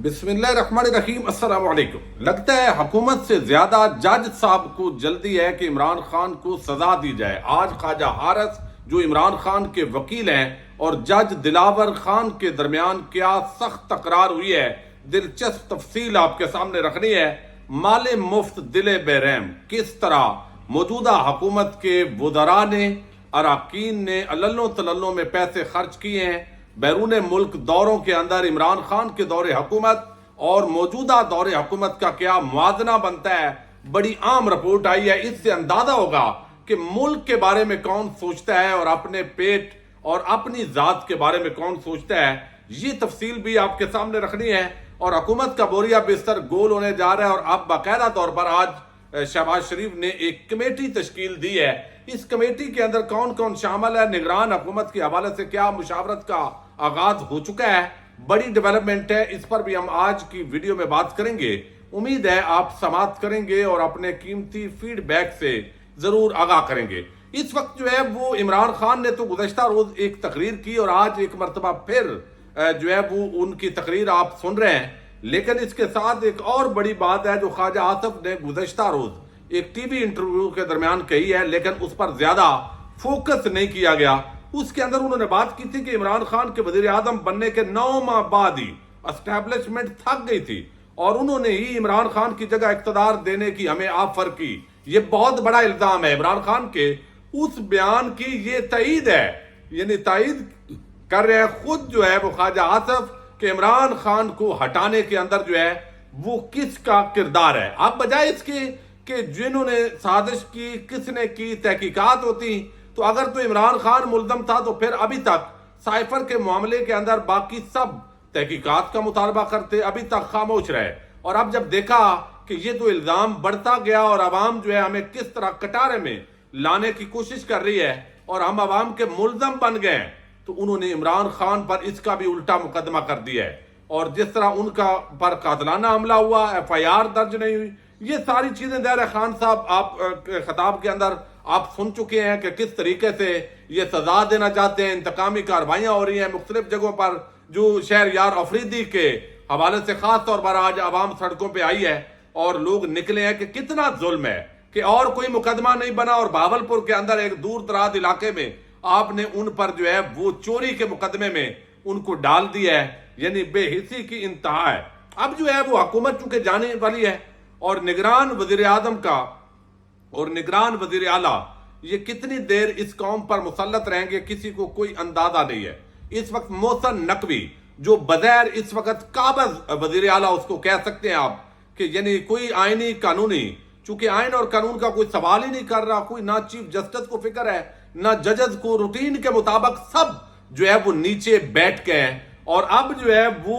بسم اللہ الرحمن الرحیم۔ السلام علیکم۔ لگتا ہے حکومت سے زیادہ جج صاحب کو جلدی ہے کہ عمران خان کو سزا دی جائے۔ آج خواجہ حارث جو عمران خان کے وکیل ہیں اور جج دلاور خان کے درمیان کیا سخت تکرار ہوئی ہے، دلچسپ تفصیل آپ کے سامنے رکھنی ہے۔ مال مفت دل بے رحم، کس طرح موجودہ حکومت کے وزراء نے، اراکین نے عللوں تللوں میں پیسے خرچ کیے ہیں۔ بیرون ملک دوروں کے اندر عمران خان کے دور حکومت اور موجودہ دور حکومت کا کیا موازنہ بنتا ہے، بڑی عام رپورٹ آئی ہے۔ اس سے اندازہ ہوگا کہ ملک کے بارے میں کون سوچتا ہے اور اپنے پیٹ اور اپنی ذات کے بارے میں کون سوچتا ہے۔ یہ تفصیل بھی آپ کے سامنے رکھنی ہے۔ اور حکومت کا بوریا بستر گول ہونے جا رہا ہے، اور اب باقاعدہ طور پر آج شہباز شریف نے ایک کمیٹی تشکیل دی ہے۔ اس کمیٹی کے اندر کون کون شامل ہے، نگران حکومت کے حوالے سے کیا مشاورت کا آغاز ہو چکا ہے، بڑی ڈیولپمنٹ ہے۔ اس پر بھی ہم آج کی ویڈیو میں بات کریں گے۔ امید ہے آپ سماعت کریں گے اور اپنے قیمتی فیڈ بیک سے ضرور آگاہ کریں گے۔ اس وقت جو ہے وہ عمران خان نے تو گزشتہ روز ایک تقریر کی، اور آج ایک مرتبہ پھر جو ہے وہ ان کی تقریر آپ سن رہے ہیں۔ لیکن اس کے ساتھ ایک اور بڑی بات ہے جو خواجہ آصف نے گزشتہ روز ایک ٹی وی انٹرویو کے درمیان کہی ہے، لیکن اس پر زیادہ فوکس نہیں کیا گیا۔ اس کے اندر انہوں نے بات کی تھی کہ عمران خان کے وزیر اعظم بننے کے 9 ماہ بعد ہی اسٹیبلشمنٹ تھک گئی تھی، اور انہوں نے ہی عمران خان کی جگہ اقتدار دینے کی ہمیں آفر کی۔ یہ بہت بڑا الزام ہے عمران خان کے اس بیان کی، یہ تائید ہے، یعنی تائید کر رہے ہیں خود جو ہے وہ خواجہ آصف کہ عمران خان کو ہٹانے کے اندر جو ہے وہ کس کا کردار ہے۔ اب بجائے اس کے کہ جنہوں نے سازش کی، کس نے کی، تحقیقات ہوتی، تو اگر تو عمران خان ملزم تھا تو پھر ابھی تک سائفر کے معاملے کے اندر باقی سب تحقیقات کا مطالبہ کرتے، ابھی تک خاموش رہے۔ اور اب جب دیکھا کہ یہ تو الزام بڑھتا گیا اور عوام جو ہے ہمیں کس طرح کٹارے میں لانے کی کوشش کر رہی ہے اور ہم عوام کے ملزم بن گئے، تو انہوں نے عمران خان پر اس کا بھی الٹا مقدمہ کر دیا ہے۔ اور جس طرح ان کا پر قاتلانہ حملہ ہوا، FIR درج نہیں ہوئی، یہ ساری چیزیں ظاہر خان صاحب آپ خطاب کے اندر آپ سن چکے ہیں کہ کس طریقے سے یہ سزا دینا چاہتے ہیں، انتقامی کارروائیاں ہو رہی ہیں مختلف جگہوں پر، جو شہر یار افریدی کے حوالے سے خاص طور پر آج عوام سڑکوں پہ آئی ہے اور لوگ نکلے ہیں کہ کتنا ظلم ہے کہ اور کوئی مقدمہ نہیں بنا، اور بہاولپور کے اندر ایک دور دراز علاقے میں آپ نے ان پر جو ہے وہ چوری کے مقدمے میں ان کو ڈال دیا ہے، یعنی بے حسی کی انتہا ہے۔ اب جو ہے وہ حکومت چونکہ جانے والی ہے، اور نگران وزیر اعظم کا اور نگران وزیر اعلیٰ یہ کتنی دیر اس قوم پر مسلط رہیں گے کسی کو کوئی اندازہ نہیں ہے۔ اس وقت محسن نقوی جو بظاہر اس وقت قابض وزیر اعلیٰ اس کو کہہ سکتے ہیں آپ کہ یعنی کوئی آئینی قانونی، چونکہ آئین اور قانون کا کوئی سوال ہی نہیں کر رہا، کوئی نہ چیف جسٹس کو فکر ہے نہ ججز کو، روٹین کے مطابق سب جو ہے وہ نیچے بیٹھ کے ہیں۔ اور اب جو ہے وہ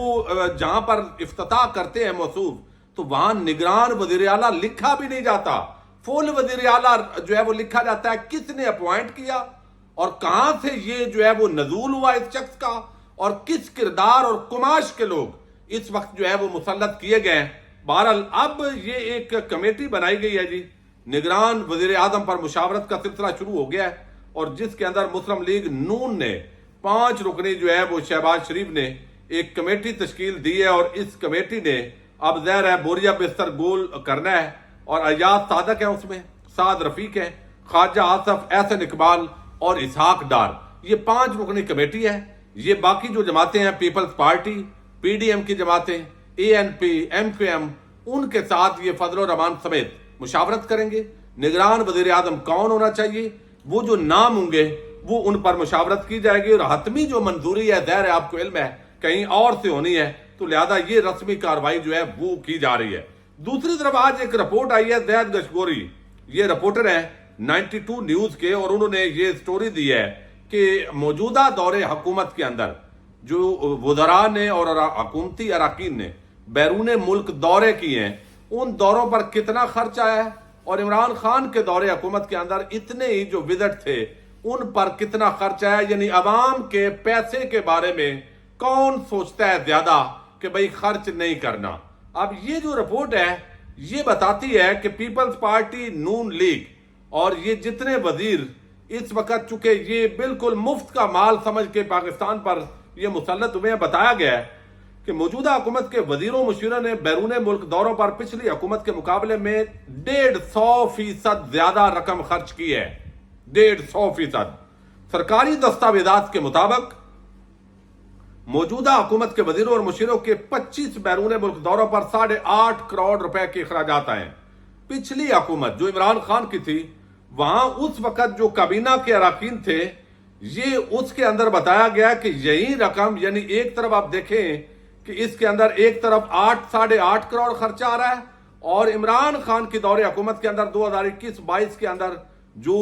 جہاں پر افتتاح کرتے ہیں موصوف، تو وہاں نگران وزیر اعلیٰ لکھا بھی نہیں جاتا، فل وزیر اعلیٰ جو ہے وہ لکھا جاتا ہے۔ کس نے اپوائنٹ کیا اور کہاں سے یہ جو ہے وہ نزول ہوا اس شخص کا، اور کس کردار اور کماش کے لوگ اس وقت جو ہے وہ مسلط کیے گئے ہیں۔ بہرحال اب یہ ایک کمیٹی بنائی گئی ہے جی، نگران وزیر اعظم پر مشاورت کا سلسلہ شروع ہو گیا ہے، اور جس کے اندر مسلم لیگ نون نے 5 رکنی جو ہے وہ شہباز شریف نے ایک کمیٹی تشکیل دی ہے، اور اس کمیٹی نے اب ظاہر ہے بوریا بستر گول کرنا ہے، اور ایاز صادق ہیں اس میں، سعد رفیق ہیں، خواجہ آصف، احسن اقبال اور اسحاق ڈار، یہ 5 رکنی کمیٹی ہے۔ یہ باقی جو جماعتیں ہیں، پیپلز پارٹی، PDM کی جماعتیں، ANP، MQM، ان کے ساتھ یہ فضل الرحمان سمیت مشاورت کریں گے۔ نگران وزیر اعظم کون ہونا چاہیے، وہ جو نام ہوں گے وہ ان پر مشاورت کی جائے گی، اور حتمی جو منظوری ہے ظاہر ہے آپ کو علم ہے کہیں اور سے ہونی ہے، تو لہذا یہ رسمی کارروائی جو ہے وہ کی جا رہی ہے۔ دوسری طرف آج ایک رپورٹ آئی ہے، زید گشگوری یہ رپورٹر ہیں 92 نیوز کے، اور انہوں نے یہ سٹوری دی ہے کہ موجودہ دور حکومت کے اندر جو وزراء نے اور حکومتی اراکین نے بیرون ملک دورے کیے ہیں، ان دوروں پر کتنا خرچ آیا ہے، اور عمران خان کے دور حکومت کے اندر اتنے ہی جو وزٹ تھے ان پر کتنا خرچ آیا، یعنی عوام کے پیسے کے بارے میں کون سوچتا ہے زیادہ کہ بھئی خرچ نہیں کرنا۔ اب یہ جو رپورٹ ہے یہ بتاتی ہے کہ پیپلز پارٹی، نون لیگ اور یہ جتنے وزیر اس وقت چونکہ یہ بالکل مفت کا مال سمجھ کے پاکستان پر یہ مسلط ہوئے ہیں، بتایا گیا ہے کہ موجودہ حکومت کے وزیروں مشیروں نے بیرون ملک دوروں پر پچھلی حکومت کے مقابلے میں 150% زیادہ رقم خرچ کی ہے. 150%. سرکاری دستاویزات کے مطابق موجودہ حکومت کے وزیروں اور مشیروں کے 25 بیرون ملک دوروں پر 8.5 کروڑ روپے کے اخراجات آئے. پچھلی حکومت جو عمران خان کی تھی، وہاں اس وقت جو کابینہ کے اراکین تھے، یہ اس کے اندر بتایا گیا کہ یہی رقم، یعنی ایک طرف آپ دیکھیں کہ اس کے اندر ایک طرف 8.5 کروڑ خرچہ آ رہا ہے، اور عمران خان کی دور حکومت کے اندر 2021-22 کے اندر جو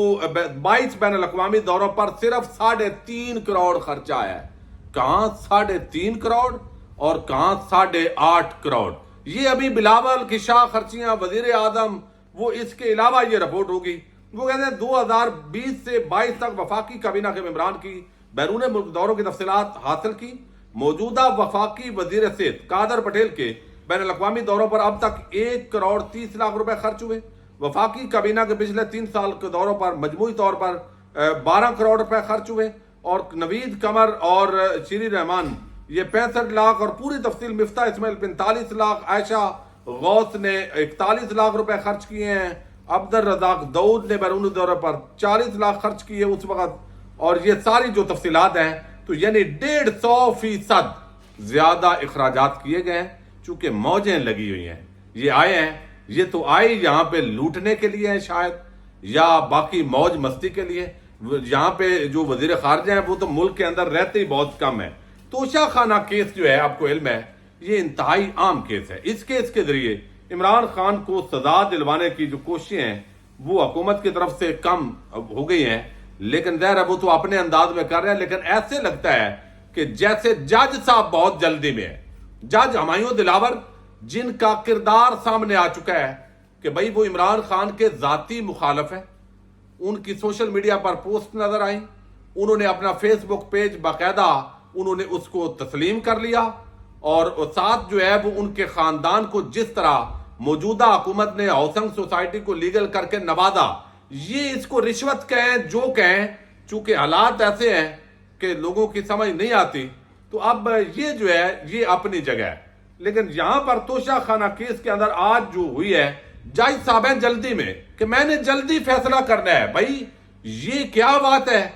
22 بین الاقوامی دوروں پر صرف 3.5 کروڑ خرچہ آیا ہے. کہاں 3.5 کروڑ اور کہاں 8.5 کروڑ. یہ ابھی بلاول کی شاہ خرچیاں وزیر اعظم، وہ اس کے علاوہ یہ رپورٹ ہوگی. وہ کہتے ہیں 2020 سے 22 تک وفاقی کابینہ کے ممبران کی بیرون ملک دوروں کی تفصیلات حاصل کی. موجودہ وفاقی وزیر صحت قادر پٹیل کے بین الاقوامی دوروں پر اب تک 1 کروڑ 30 لاکھ روپے خرچ ہوئے. وفاقی کابینہ کے پچھلے 3 سال کے دوروں پر مجموعی طور پر 12 کروڑ روپے خرچ ہوئے، اور نوید قمر اور شیری رحمان یہ 65 لاکھ، اور پوری تفصیل مفتاح اسماعیل 45 لاکھ، عائشہ غوث نے 41 لاکھ روپے خرچ کیے ہیں، عبد الرزاق داؤد نے بیرون دورے پر 40 لاکھ خرچ کیے اس وقت. اور یہ ساری جو تفصیلات ہیں، تو یعنی 150% زیادہ اخراجات کیے گئے ہیں. چونکہ موجیں لگی ہوئی ہیں، یہ آئے ہیں، یہ تو آئے یہاں پہ لوٹنے کے لیے ہیں شاید، یا باقی موج مستی کے لیے. یہاں پہ جو وزیر خارجہ ہیں وہ تو ملک کے اندر رہتے ہی بہت کم ہے. توشہ خانہ کیس جو ہے، آپ کو علم ہے، یہ انتہائی عام کیس ہے. اس کیس کے ذریعے عمران خان کو سزا دلوانے کی جو کوششیں ہیں وہ حکومت کی طرف سے کم ہو گئی ہیں، لیکن ظاہر ہے وہ تو اپنے انداز میں کر رہے ہیں. لیکن ایسے لگتا ہے کہ جیسے جج صاحب بہت جلدی میں ہے. جج ہمایوں دلاور، جن کا کردار سامنے آ چکا ہے کہ بھئی وہ عمران خان کے ذاتی مخالف ہیں. ان کی سوشل میڈیا پر پوسٹ نظر آئیں، انہوں نے اپنا فیس بک پیج باقاعدہ انہوں نے اس کو تسلیم کر لیا، اور ساتھ جو ہے وہ ان کے خاندان کو جس طرح موجودہ حکومت نے ہاؤسنگ سوسائٹی کو لیگل کر کے نوازا، یہ اس کو رشوت کہیں جو کہیں، چونکہ حالات ایسے ہیں کہ لوگوں کی سمجھ نہیں آتی. تو اب یہ جو ہے یہ اپنی جگہ ہے. لیکن یہاں پر توشہ خانہ کیس کے اندر آج جو ہوئی ہے، جج صاحب ہیں جلدی میں کہ میں نے جلدی فیصلہ کرنا ہے. بھائی یہ کیا بات ہے؟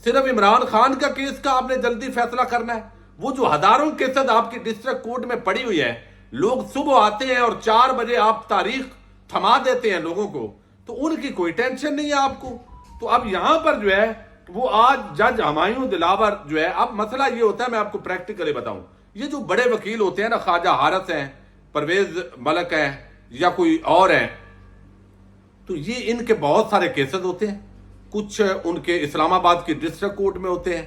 صرف عمران خان کا کیس کا آپ نے جلدی فیصلہ کرنا ہے؟ وہ جو ہزاروں کیسز آپ کی ڈسٹرکٹ کورٹ میں پڑی ہوئی ہے، لوگ صبح آتے ہیں اور 4 بجے آپ تاریخ تھما دیتے ہیں لوگوں کو، تو ان کی کوئی ٹینشن نہیں ہے آپ کو. تو اب یہاں پر جو ہے وہ آج جج ہمایوں دلاور جو ہے، اب مسئلہ یہ ہوتا ہے، میں آپ کو پریکٹیکلی بتاؤں، یہ جو بڑے وکیل ہوتے ہیں نا، خواجہ حارث ہیں، پرویز ملک ہیں، یا کوئی اور ہیں، تو یہ ان کے بہت سارے کیسز ہوتے ہیں. کچھ ان کے اسلام آباد کی ڈسٹرکٹ کورٹ میں ہوتے ہیں،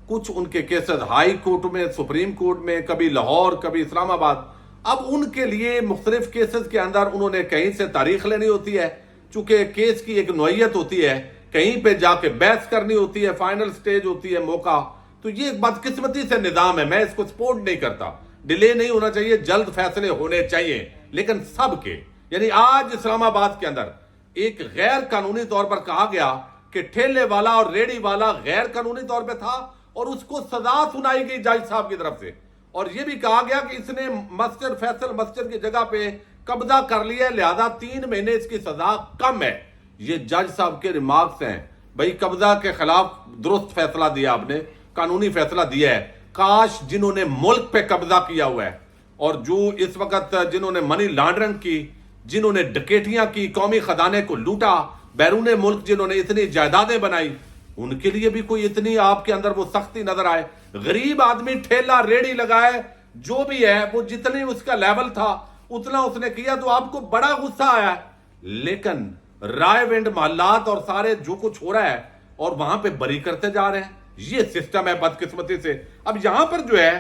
کچھ ان کے کیسز ہائی کورٹ میں، سپریم کورٹ میں، کبھی لاہور، کبھی اسلام آباد. اب ان کے لیے مختلف کیسز کے اندر انہوں نے کہیں سے تاریخ لینی ہوتی ہے، چونکہ کیس کی ایک نوعیت ہوتی ہے، کہیں پہ جا کے بحث کرنی ہوتی ہے، فائنل سٹیج ہوتی ہے، موقع. تو یہ ایک بدقسمتی سے نظام ہے، میں اس کو سپورٹ نہیں کرتا. ڈیلے نہیں ہونا چاہیے، جلد فیصلے ہونے چاہیے، لیکن سب کے. یعنی آج اسلام آباد کے اندر ایک غیر قانونی طور پر کہا گیا کہ ٹھیلے والا اور ریڑی والا غیر قانونی طور پہ تھا، اور اس کو سزا سنائی گئی جج صاحب کی طرف سے. اور یہ بھی کہا گیا کہ اس نے مسجد فیصل مسجد کی جگہ پہ قبضہ کر لیا ہے، لہذا 3 مہینے اس کی سزا کم ہے. یہ جج صاحب کے ریمارکس ہیں. بھائی قبضہ کے خلاف درست فیصلہ دیا آپ نے، قانونی فیصلہ دیا ہے. کاش جنہوں نے ملک پہ قبضہ کیا ہوا ہے، اور جو اس وقت جنہوں نے منی لانڈرنگ کی، جنہوں نے ڈکیٹیاں کی، قومی خزانے کو لوٹا، بیرون ملک جنہوں نے اتنی جائیدادیں بنائی، ان کے لیے بھی کوئی اتنی آپ کے اندر وہ سختی نظر آئے. غریب آدمی ٹھیلا ریڑی لگائے، جو بھی ہے وہ جتنی اس کا لیول تھا اتنا اس نے کیا، تو آپ کو بڑا غصہ آیا. لیکن رائے ونڈ محلات اور سارے جو کچھ ہو رہا ہے، اور وہاں پہ بری کرتے جا رہے ہیں. یہ سسٹم ہے بدقسمتی سے. اب یہاں پر جو ہے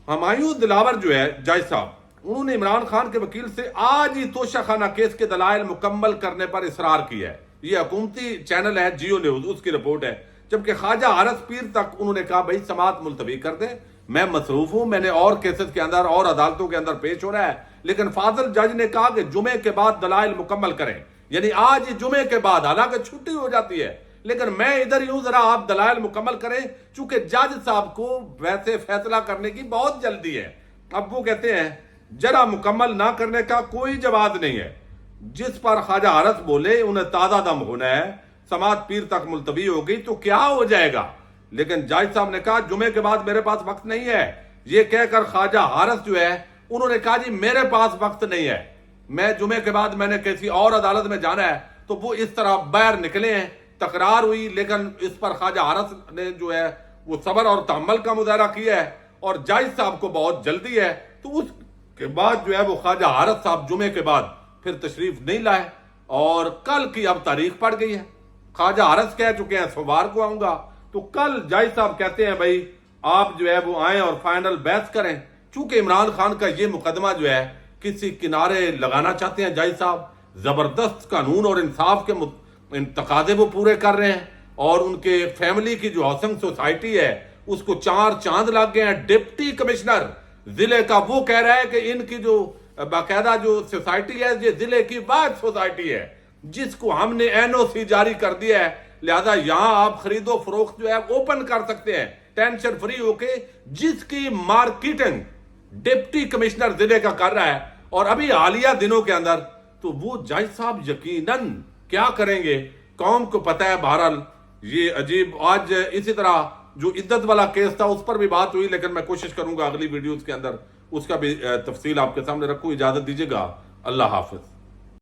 ہمایوں دلاور جو ہے جج صاحب، انہوں نے عمران خان کے وکیل سے آج ہی توشہ خانہ کیس کے دلائل مکمل کرنے پر اصرار کیا ہے. یہ حکومتی چینل ہے جیو نیوز، اس کی رپورٹ ہے. جبکہ خواجہ حارث پیر تک انہوں نے کہا بھائی سماعت ملتوی کر دیں، میں مصروف ہوں، میں نے اور کیسز کے اندر اور عدالتوں کے اندر پیش ہو رہا ہے. لیکن فاضل جج نے کہا کہ جمعے کے بعد دلائل مکمل کریں، یعنی آج جمعے کے بعد، حالانکہ چھٹی ہو جاتی ہے، لیکن میں ادھر ہی ہوں، ذرا آپ دلائل مکمل کریں. چونکہ جج صاحب کو ویسے فیصلہ کرنے کی بہت جلدی ہے، اب وہ کہتے ہیں جرا مکمل نہ کرنے کا کوئی جواز نہیں ہے، جس پر خواجہ حارث بولے انہیں تازہ دم ہونا ہے، سماعت پیر تک ملتوی ہو گئی تو کیا ہو جائے گا، لیکن جاج صاحب نے کہا جمعے کے بعد میرے پاس وقت نہیں ہے۔ یہ کہہ کر خواجہ حارث جو ہے انہوں نے کہا جی میرے پاس وقت نہیں ہے، میں جمعے کے بعد میں نے کسی اور عدالت میں جانا ہے، تو وہ اس طرح باہر نکلے ہیں، تکرار ہوئی، لیکن اس پر خواجہ حارث نے جو ہے وہ صبر اور تحمل کا مظاہرہ کیا ہے، اور جاج صاحب کو بہت جلدی ہے، تو اس کے بعد جو ہے وہ خواجہ حارث صاحب جمعے کے بعد پھر تشریف نہیں لائے، اور کل کی اب تاریخ پڑ گئی ہے۔ خواجہ حارث کہہ چکے ہیں سوموار کو آؤں گا، تو کل جاج صاحب کہتے ہیں بھائی آپ جو ہے وہ آئیں اور فائنل بحث کریں، چونکہ عمران خان کا یہ مقدمہ جو ہے کسی کنارے لگانا چاہتے ہیں جاج صاحب، زبردست قانون اور انصاف کے تقاضے وہ پورے کر رہے ہیں، اور ان کے فیملی کی جو ہاؤسنگ سوسائٹی ہے اس کو 4 چاند لگ گئے ہیں۔ ڈپٹی کمشنر ضلع کا وہ کہہ رہا ہے کہ ان کی جو باقاعدہ جو سوسائٹی ہے یہ ضلع کی واحد سوسائٹی ہے جس کو ہم نے NOC جاری کر دیا ہے، لہذا یہاں آپ خرید و فروخت جو ہے اوپن کر سکتے ہیں ٹینشن فری ہو کے، جس کی مارکیٹنگ ڈپٹی کمشنر ضلع کا کر رہا ہے، اور ابھی حالیہ دنوں کے اندر تو وہ جج صاحب یقیناً کیا کریں گے قوم کو پتہ ہے۔ بہرحال یہ عجیب، آج اسی طرح جو عدت والا کیس تھا اس پر بھی بات ہوئی، لیکن میں کوشش کروں گا اگلی ویڈیوز کے اندر اس کا بھی تفصیل آپ کے سامنے رکھوں۔ اجازت دیجیے گا، اللہ حافظ۔